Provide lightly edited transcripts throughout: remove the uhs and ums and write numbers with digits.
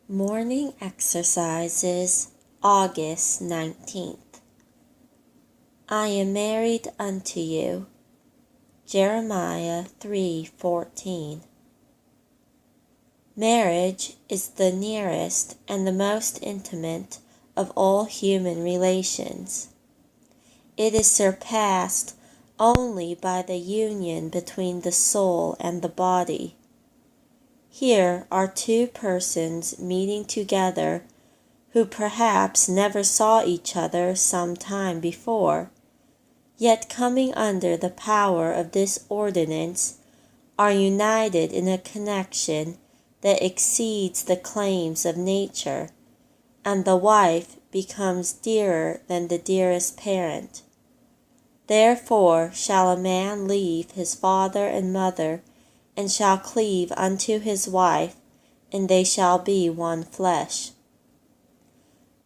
Morning Exercises, August 19th. I am married unto you. Jeremiah 3:14. Marriage is the nearest and the most intimate of all human relations. It is surpassed only by the union between the soul and the body. Here are two persons meeting together who perhaps never saw each other some time before, yet coming under the power of this ordinance are united in a connection that exceeds the claims of nature, and the wife becomes dearer than the dearest parent. Therefore shall a man leave his father and mother, and shall cleave unto his wife, and they shall be one flesh.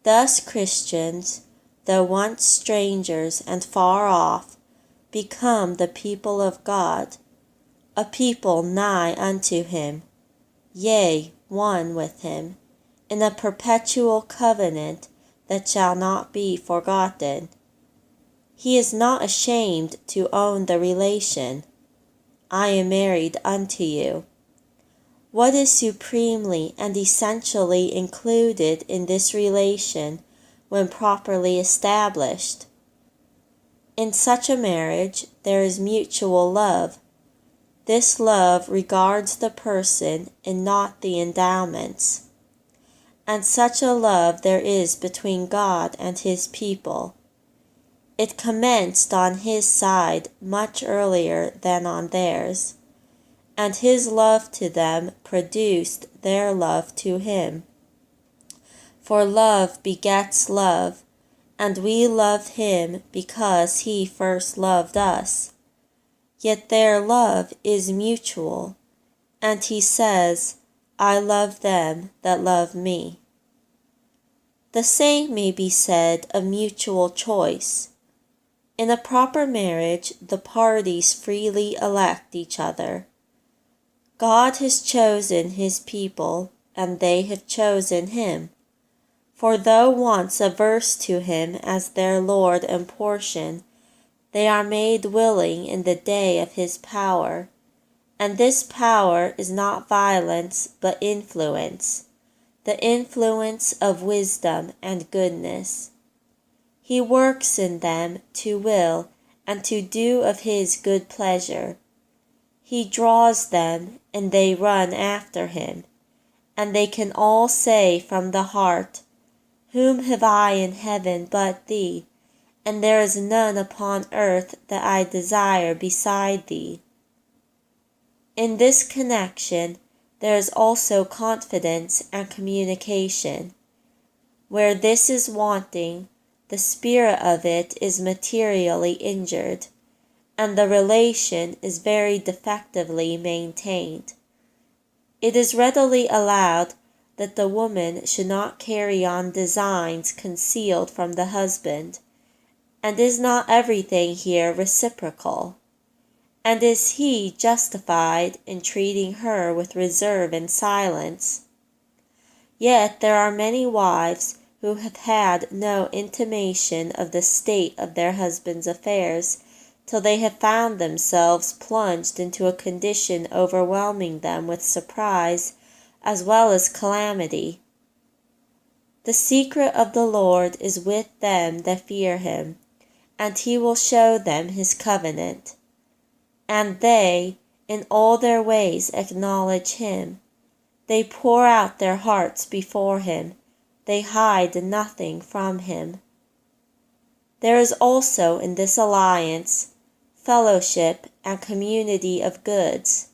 Thus Christians, though once strangers and far off, become the people of God, a people nigh unto him, yea, one with him, in a perpetual covenant that shall not be forgotten. He is not ashamed to own the relation. I am married unto you. What is supremely and essentially included in this relation when properly established? In such a marriage, there is mutual love. This love regards the person and not the endowments. And such a love there is between God and his people. It commenced on his side much earlier than on theirs, and his love to them produced their love to him. For love begets love, and we love him because he first loved us. Yet their love is mutual, and he says, I love them that love me. The same may be said of mutual choice. In a proper marriage, the parties freely elect each other. God has chosen his people, and they have chosen him. For though once averse to him as their Lord and portion, they are made willing in the day of his power. And this power is not violence, but influence, the influence of wisdom and goodness. He works in them to will and to do of his good pleasure. He draws them, and they run after him, and they can all say from the heart, Whom have I in heaven but thee? And there is none upon earth that I desire beside thee. In this connection, there is also confidence and communication. Where this is wanting, the spirit of it is materially injured, and the relation is very defectively maintained. It is readily allowed that the woman should not carry on designs concealed from the husband, and is not everything here reciprocal? And is he justified in treating her with reserve and silence? Yet there are many wives who have had no intimation of the state of their husband's affairs till they have found themselves plunged into a condition overwhelming them with surprise as well as calamity. The secret of the Lord is with them that fear him, and he will show them his covenant. And they in all their ways acknowledge him. They pour out their hearts before him. They hide nothing from him. There is also in this alliance fellowship and community of goods.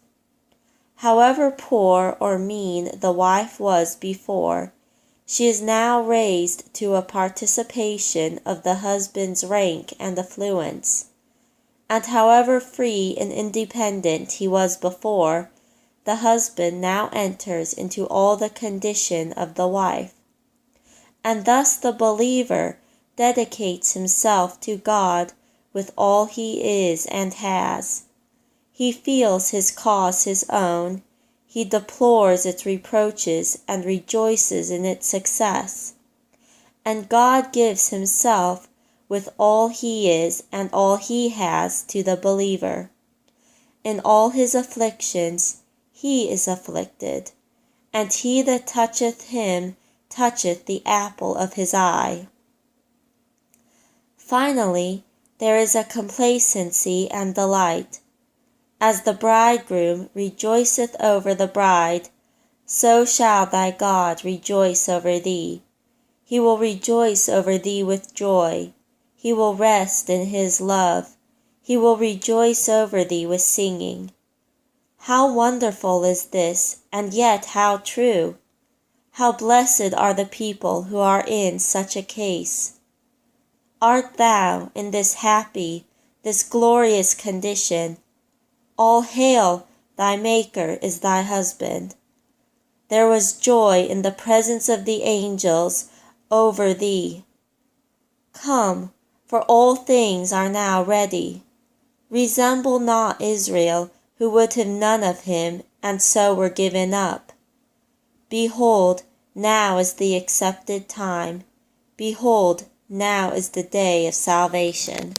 However poor or mean the wife was before, she is now raised to a participation of the husband's rank and affluence. And however free and independent he was before, the husband now enters into all the condition of the wife. And thus the believer dedicates himself to God with all he is and has. He feels his cause his own. He deplores its reproaches and rejoices in its success. And God gives himself with all he is and all he has to the believer. In all his afflictions he is afflicted, and he that toucheth him toucheth the apple of his eye. Finally, there is a complacency and delight. As the bridegroom rejoiceth over the bride, so shall thy God rejoice over thee. He will rejoice over thee with joy. He will rest in his love. He will rejoice over thee with singing. How wonderful is this, and yet how true! How blessed are the people who are in such a case! Art thou in this happy, this glorious condition? All hail, thy Maker is thy husband. There was joy in the presence of the angels over thee. Come, for all things are now ready. Resemble not Israel, who would have none of him, and so were given up. Behold, now is the accepted time. Behold, now is the day of salvation.